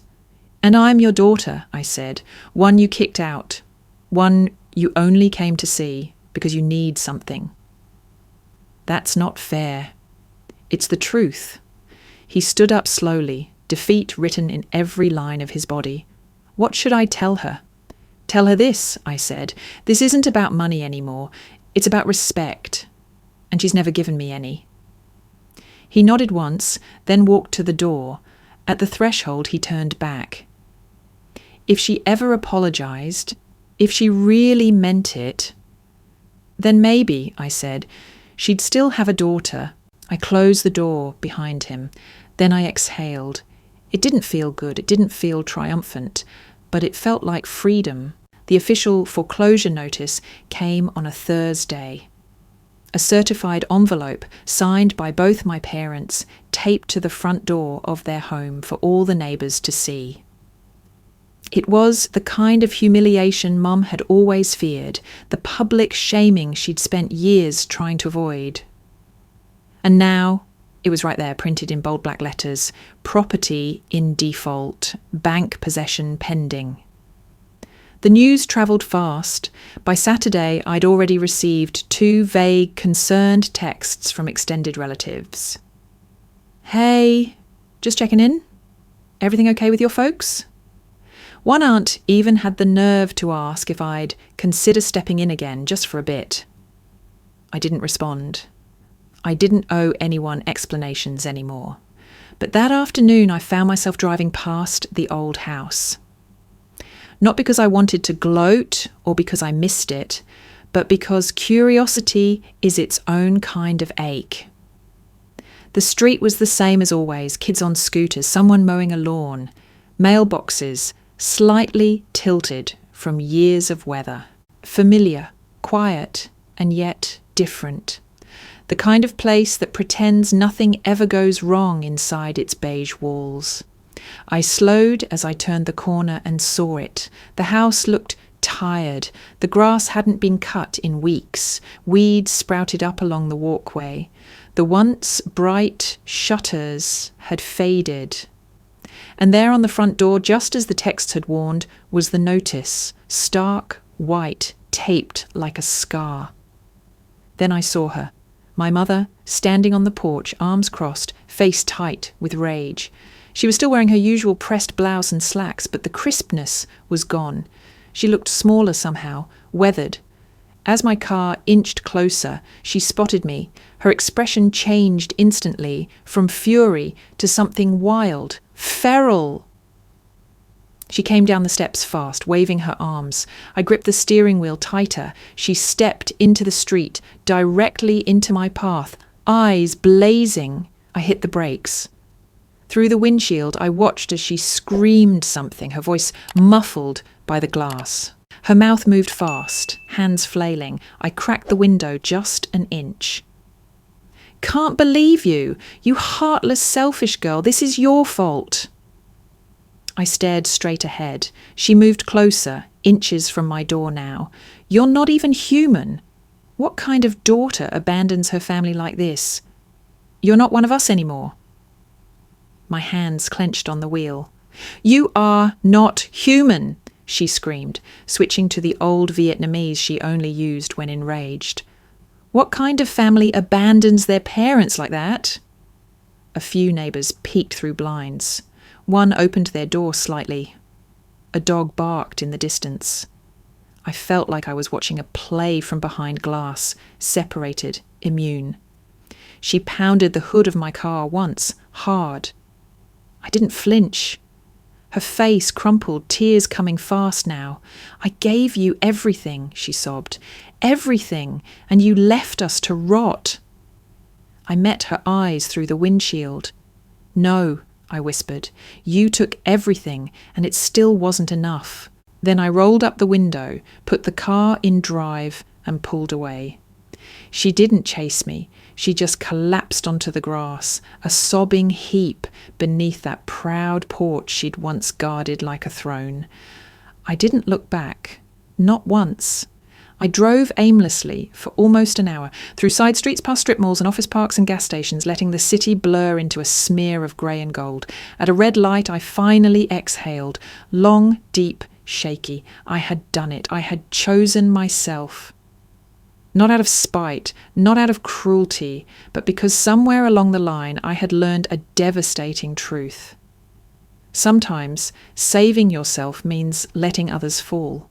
And I'm your daughter, I said. One you kicked out. One you only came to see because you need something. That's not fair. It's the truth. He stood up slowly, defeat written in every line of his body. What should I tell her? Tell her this, I said. This isn't about money anymore. It's about respect. And she's never given me any. He nodded once, then walked to the door. At the threshold, he turned back. If she ever apologized, if she really meant it, then maybe, I said, she'd still have a daughter. I closed the door behind him. Then I exhaled. It didn't feel good. It didn't feel triumphant, but it felt like freedom. The official foreclosure notice came on a Thursday. A certified envelope signed by both my parents, taped to the front door of their home for all the neighbours to see. It was the kind of humiliation Mum had always feared, the public shaming she'd spent years trying to avoid. And now, it was right there, printed in bold black letters, property in default, bank possession pending. The news travelled fast. By Saturday, I'd already received 2 vague, concerned texts from extended relatives. Hey, just checking in? Everything okay with your folks? One aunt even had the nerve to ask if I'd consider stepping in again just for a bit. I didn't respond. I didn't owe anyone explanations anymore. But that afternoon I found myself driving past the old house. Not because I wanted to gloat or because I missed it, but because curiosity is its own kind of ache. The street was the same as always, kids on scooters, someone mowing a lawn, mailboxes slightly tilted from years of weather. Familiar, quiet, and yet different. The kind of place that pretends nothing ever goes wrong inside its beige walls. I slowed as I turned the corner and saw it. The house looked tired. The grass hadn't been cut in weeks. Weeds sprouted up along the walkway. The once bright shutters had faded. And there on the front door, just as the text had warned, was the notice, stark white, taped like a scar. Then I saw her, my mother, standing on the porch, arms crossed, face tight with rage. She was still wearing her usual pressed blouse and slacks, but the crispness was gone. She looked smaller somehow, weathered. As my car inched closer, she spotted me. Her expression changed instantly, from fury to something wild, feral. She came down the steps fast, waving her arms. I gripped the steering wheel tighter. She stepped into the street, directly into my path, eyes blazing. I hit the brakes. Through the windshield, I watched as she screamed something, her voice muffled by the glass. Her mouth moved fast, hands flailing. I cracked the window just an inch. Can't believe you! You heartless, selfish girl. This is your fault. I stared straight ahead. She moved closer, inches from my door now. You're not even human. What kind of daughter abandons her family like this? You're not one of us anymore. My hands clenched on the wheel. You are not human, she screamed, switching to the old Vietnamese she only used when enraged. What kind of family abandons their parents like that? A few neighbours peeked through blinds. One opened their door slightly. A dog barked in the distance. I felt like I was watching a play from behind glass, separated, immune. She pounded the hood of my car once, hard. I didn't flinch. Her face crumpled, tears coming fast now. I gave you everything, she sobbed. Everything, and you left us to rot. I met her eyes through the windshield. No, I whispered. You took everything, and it still wasn't enough. Then I rolled up the window, put the car in drive, and pulled away. She didn't chase me. She just collapsed onto the grass, a sobbing heap beneath that proud porch she'd once guarded like a throne. I didn't look back. Not once. I drove aimlessly for almost an hour, through side streets past strip malls and office parks and gas stations, letting the city blur into a smear of grey and gold. At a red light, I finally exhaled. Long, deep, shaky. I had done it. I had chosen myself. Not out of spite, not out of cruelty, but because somewhere along the line I had learned a devastating truth. Sometimes saving yourself means letting others fall.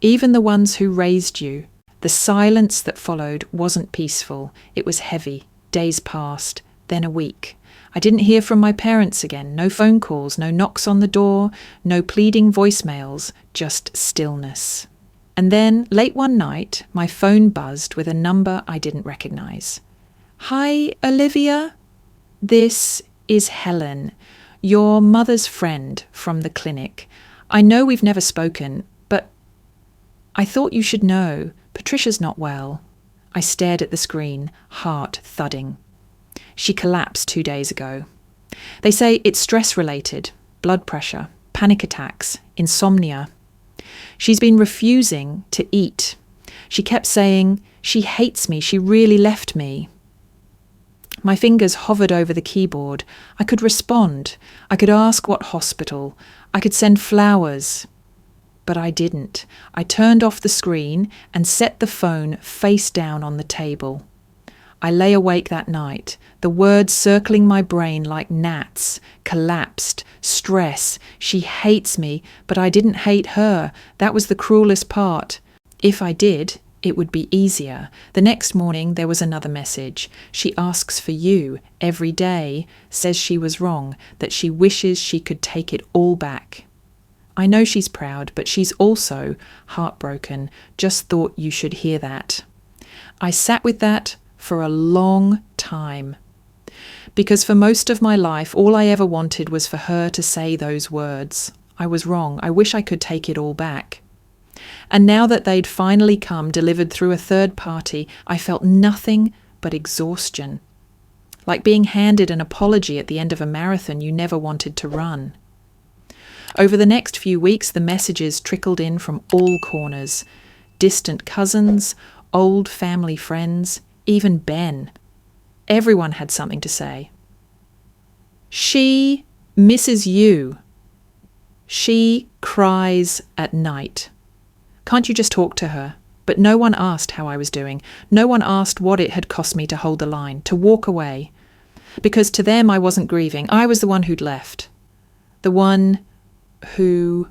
Even the ones who raised you. The silence that followed wasn't peaceful. It was heavy. Days passed, then a week. I didn't hear from my parents again. No phone calls, no knocks on the door, no pleading voicemails, just stillness. And then, late one night, my phone buzzed with a number I didn't recognize. Hi, Olivia. This is Helen, your mother's friend from the clinic. I know we've never spoken, but I thought you should know. Patricia's not well. I stared at the screen, heart thudding. She collapsed 2 days ago. They say it's stress-related, blood pressure, panic attacks, insomnia. She's been refusing to eat. She kept saying, she hates me, she really left me. My fingers hovered over the keyboard. I could respond. I could ask what hospital. I could send flowers. But I didn't. I turned off the screen and set the phone face down on the table. I lay awake that night, the words circling my brain like gnats. Collapsed, stress, she hates me, but I didn't hate her. That was the cruelest part. If I did, it would be easier. The next morning there was another message. She asks for you every day, says she was wrong, that she wishes she could take it all back. I know she's proud, but she's also heartbroken. Just thought you should hear that. I sat with that for a long time. Because for most of my life, all I ever wanted was for her to say those words. I was wrong. I wish I could take it all back. And now that they'd finally come, delivered through a third party, I felt nothing but exhaustion. Like being handed an apology at the end of a marathon you never wanted to run. Over the next few weeks, the messages trickled in from all corners. Distant cousins, old family friends, even Ben. Everyone had something to say. She misses you. She cries at night. Can't you just talk to her? But no one asked how I was doing. No one asked what it had cost me to hold the line, to walk away. Because to them I wasn't grieving. I was the one who'd left. The one who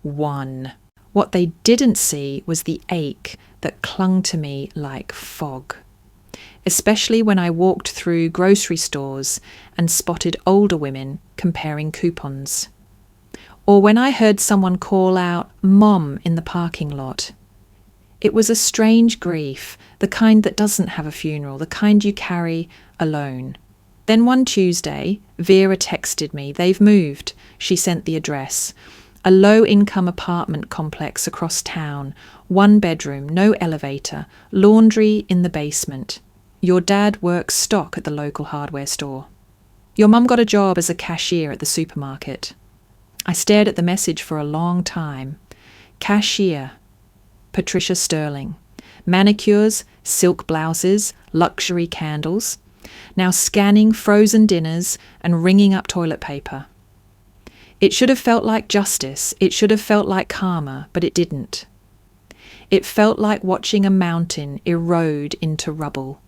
won. What they didn't see was the ache that clung to me like fog. Especially when I walked through grocery stores and spotted older women comparing coupons. Or when I heard someone call out "Mom" in the parking lot. It was a strange grief, the kind that doesn't have a funeral, the kind you carry alone. Then one Tuesday, Vera texted me. They've moved. She sent the address. A low-income apartment complex across town. 1 bedroom, no elevator, laundry in the basement. Your dad works stock at the local hardware store. Your mum got a job as a cashier at the supermarket. I stared at the message for a long time. Cashier. Patricia Sterling. Manicures, silk blouses, luxury candles. Now scanning frozen dinners and ringing up toilet paper. It should have felt like justice. It should have felt like karma, but it didn't. It felt like watching a mountain erode into rubble.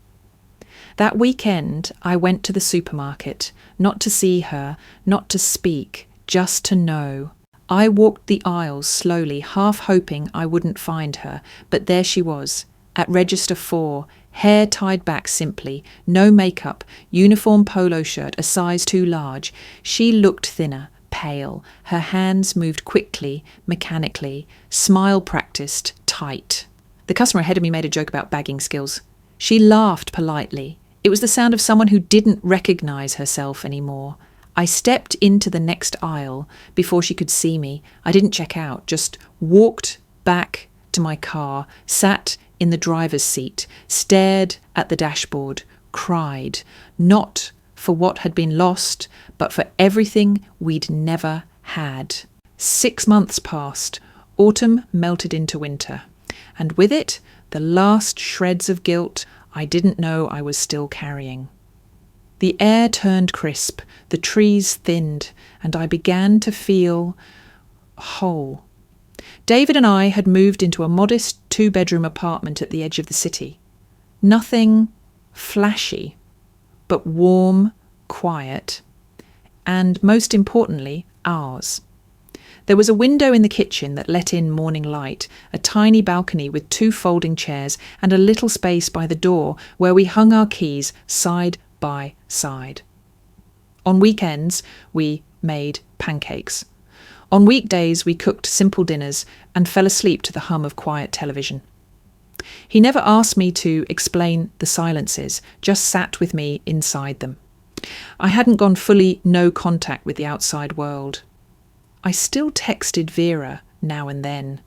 That weekend, I went to the supermarket, not to see her, not to speak, just to know. I walked the aisles slowly, half hoping I wouldn't find her, but there she was, at register 4, hair tied back simply, no makeup, uniform polo shirt a size too large. She looked thinner, pale, her hands moved quickly, mechanically, smile practiced, tight. The customer ahead of me made a joke about bagging skills. She laughed politely. It was the sound of someone who didn't recognise herself anymore. I stepped into the next aisle before she could see me. I didn't check out, just walked back to my car, sat in the driver's seat, stared at the dashboard, cried, not for what had been lost, but for everything we'd never had. 6 months passed. Autumn melted into winter, and with it, the last shreds of guilt I didn't know I was still carrying. The air turned crisp, the trees thinned, and I began to feel whole. David and I had moved into a modest 2-bedroom apartment at the edge of the city. Nothing flashy, but warm, quiet, and most importantly, ours. There was a window in the kitchen that let in morning light, a tiny balcony with 2 folding chairs, and a little space by the door where we hung our keys side by side. On weekends, we made pancakes. On weekdays, we cooked simple dinners and fell asleep to the hum of quiet television. He never asked me to explain the silences, just sat with me inside them. I hadn't gone fully no contact with the outside world. I still texted Vera now and then.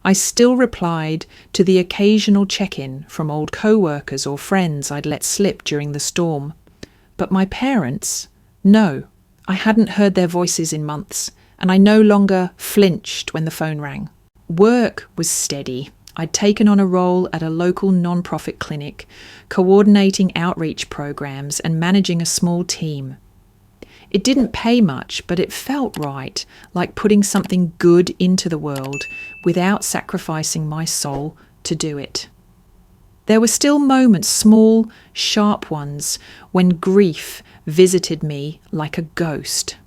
I still replied to the occasional check-in from old co-workers or friends I'd let slip during the storm. But my parents, no, I hadn't heard their voices in months, and I no longer flinched when the phone rang. Work was steady. I'd taken on a role at a local non-profit clinic, coordinating outreach programs and managing a small team. It didn't pay much, but it felt right, like putting something good into the world without sacrificing my soul to do it. There were still moments, small, sharp ones, when grief visited me like a ghost.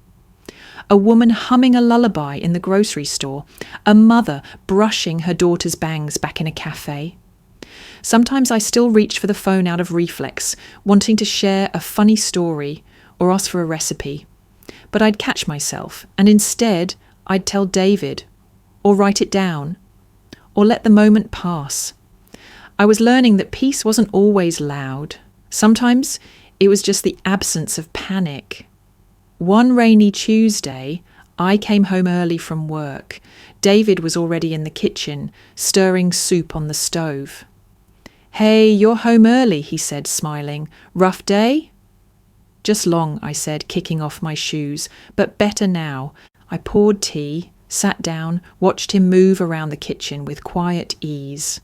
A woman humming a lullaby in the grocery store, a mother brushing her daughter's bangs back in a cafe. Sometimes I still reached for the phone out of reflex, wanting to share a funny story or ask for a recipe. But I'd catch myself, and instead I'd tell David, or write it down, or let the moment pass. I was learning that peace wasn't always loud. Sometimes it was just the absence of panic. One rainy Tuesday, I came home early from work. David was already in the kitchen, stirring soup on the stove. "Hey, you're home early," he said, smiling. "Rough day?" "Just long," I said, kicking off my shoes, "but better now." I poured tea, sat down, watched him move around the kitchen with quiet ease.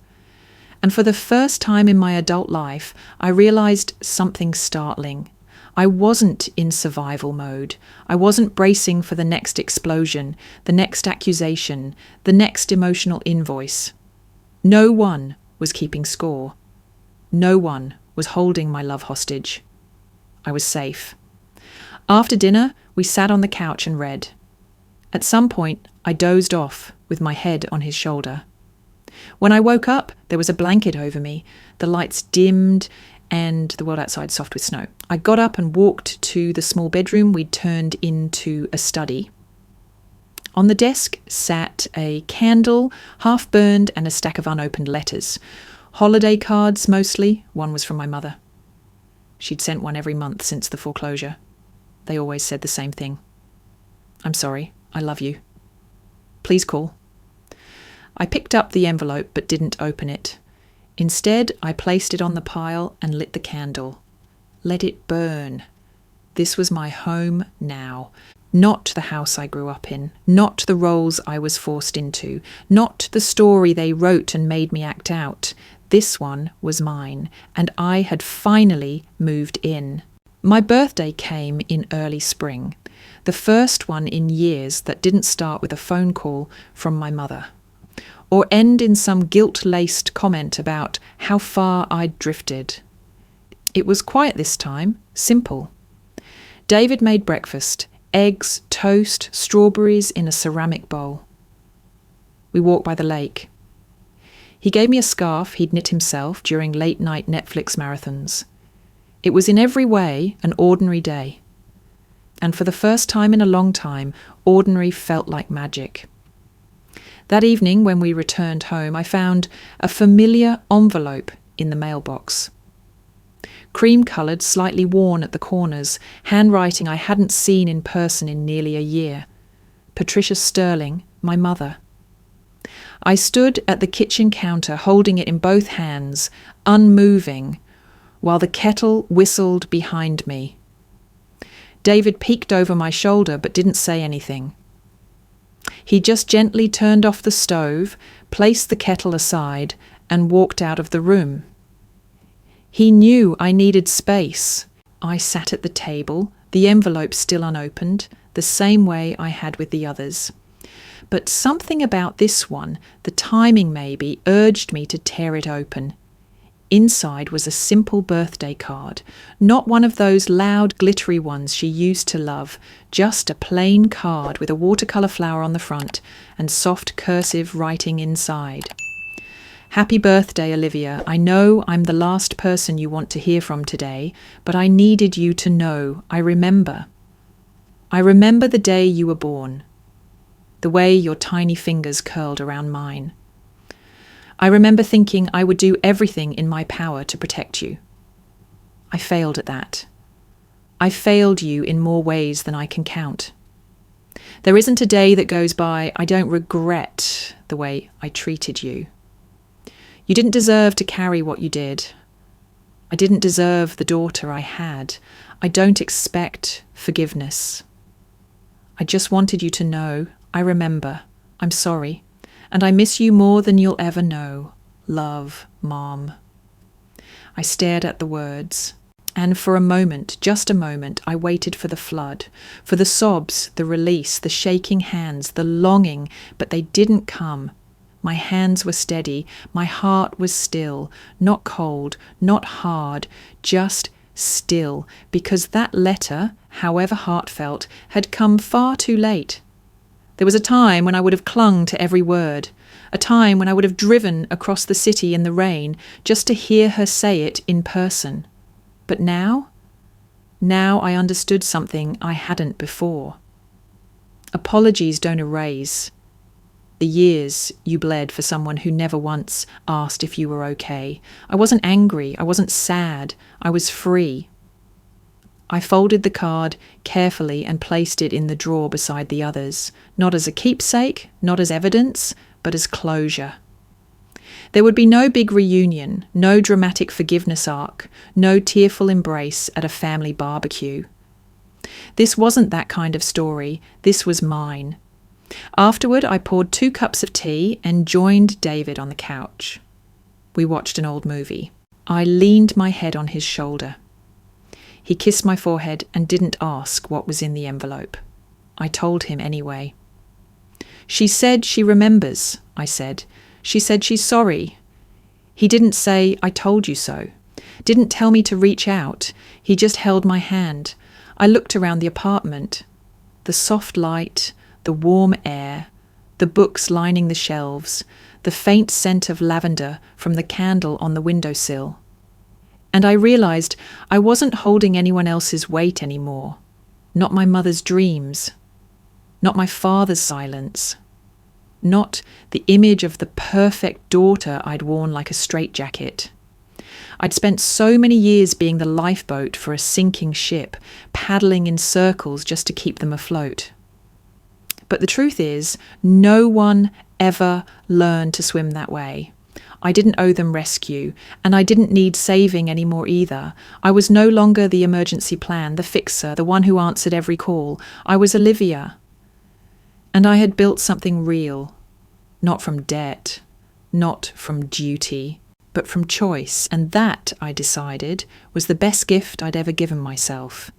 And for the first time in my adult life, I realised something startling. I wasn't in survival mode. I wasn't bracing for the next explosion, the next accusation, the next emotional invoice. No one was keeping score. No one was holding my love hostage. I was safe. After dinner, we sat on the couch and read. At some point, I dozed off with my head on his shoulder. When I woke up, there was a blanket over me. The lights dimmed and the world outside soft with snow. I got up and walked to the small bedroom we'd turned into a study. On the desk sat a candle, half burned, and a stack of unopened letters. Holiday cards, mostly. One was from my mother. She'd sent one every month since the foreclosure. They always said the same thing. "I'm sorry. I love you. Please call." I picked up the envelope but didn't open it. Instead, I placed it on the pile and lit the candle. Let it burn. This was my home now. Not the house I grew up in. Not the roles I was forced into. Not the story they wrote and made me act out. This one was mine, and I had finally moved in. My birthday came in early spring, the first one in years that didn't start with a phone call from my mother, or end in some guilt-laced comment about how far I'd drifted. It was quiet this time, simple. David made breakfast, eggs, toast, strawberries in a ceramic bowl. We walked by the lake. He gave me a scarf he'd knit himself during late-night Netflix marathons. It was in every way an ordinary day. And for the first time in a long time, ordinary felt like magic. That evening, when we returned home, I found a familiar envelope in the mailbox. cream-coloured, slightly worn at the corners, handwriting I hadn't seen in person in nearly a year. Patricia Sterling, my mother. I stood at the kitchen counter holding it in both hands, unmoving, while the kettle whistled behind me. David peeked over my shoulder but didn't say anything. He just gently turned off the stove, placed the kettle aside, and walked out of the room. He knew I needed space. I sat at the table, the envelope still unopened, the same way I had with the others. But something about this one, the timing maybe, urged me to tear it open. Inside was a simple birthday card, not one of those loud, glittery ones she used to love, just a plain card with a watercolour flower on the front and soft cursive writing inside. Happy birthday, Olivia. I know I'm the last person you want to hear from today, but I needed you to know I remember. I remember the day you were born, the way your tiny fingers curled around mine. I remember thinking I would do everything in my power to protect you. I failed at that. I failed you in more ways than I can count. There isn't a day that goes by I don't regret the way I treated you. You didn't deserve to carry what you did. I didn't deserve the daughter I had. I don't expect forgiveness. I just wanted you to know, I remember, I'm sorry, and I miss you more than you'll ever know. Love, Mom. I stared at the words, and for a moment, just a moment, I waited for the flood, for the sobs, the release, the shaking hands, the longing, but they didn't come. My hands were steady, my heart was still, not cold, not hard, just still, because that letter, however heartfelt, had come far too late. There was a time when I would have clung to every word, a time when I would have driven across the city in the rain just to hear her say it in person. But now I understood something I hadn't before. Apologies don't erase the years you bled for someone who never once asked if you were okay. I wasn't angry, I wasn't sad, I was free. I folded the card carefully and placed it in the drawer beside the others, not as a keepsake, not as evidence, but as closure. There would be no big reunion, no dramatic forgiveness arc, no tearful embrace at a family barbecue. This wasn't that kind of story, this was mine. Afterward, I poured 2 cups of tea and joined David on the couch. We watched an old movie. I leaned my head on his shoulder. He kissed my forehead and didn't ask what was in the envelope. I told him anyway. She said she remembers, I said. She said she's sorry. He didn't say, I told you so. Didn't tell me to reach out. He just held my hand. I looked around the apartment. The soft light, the warm air, the books lining the shelves, the faint scent of lavender from the candle on the windowsill. And I realised I wasn't holding anyone else's weight anymore. Not my mother's dreams. Not my father's silence. Not the image of the perfect daughter I'd worn like a straitjacket. I'd spent so many years being the lifeboat for a sinking ship, paddling in circles just to keep them afloat. But the truth is, no one ever learned to swim that way. I didn't owe them rescue, and I didn't need saving anymore either. I was no longer the emergency plan, the fixer, the one who answered every call. I was Olivia. And I had built something real, not from debt, not from duty, but from choice. And that, I decided, was the best gift I'd ever given myself.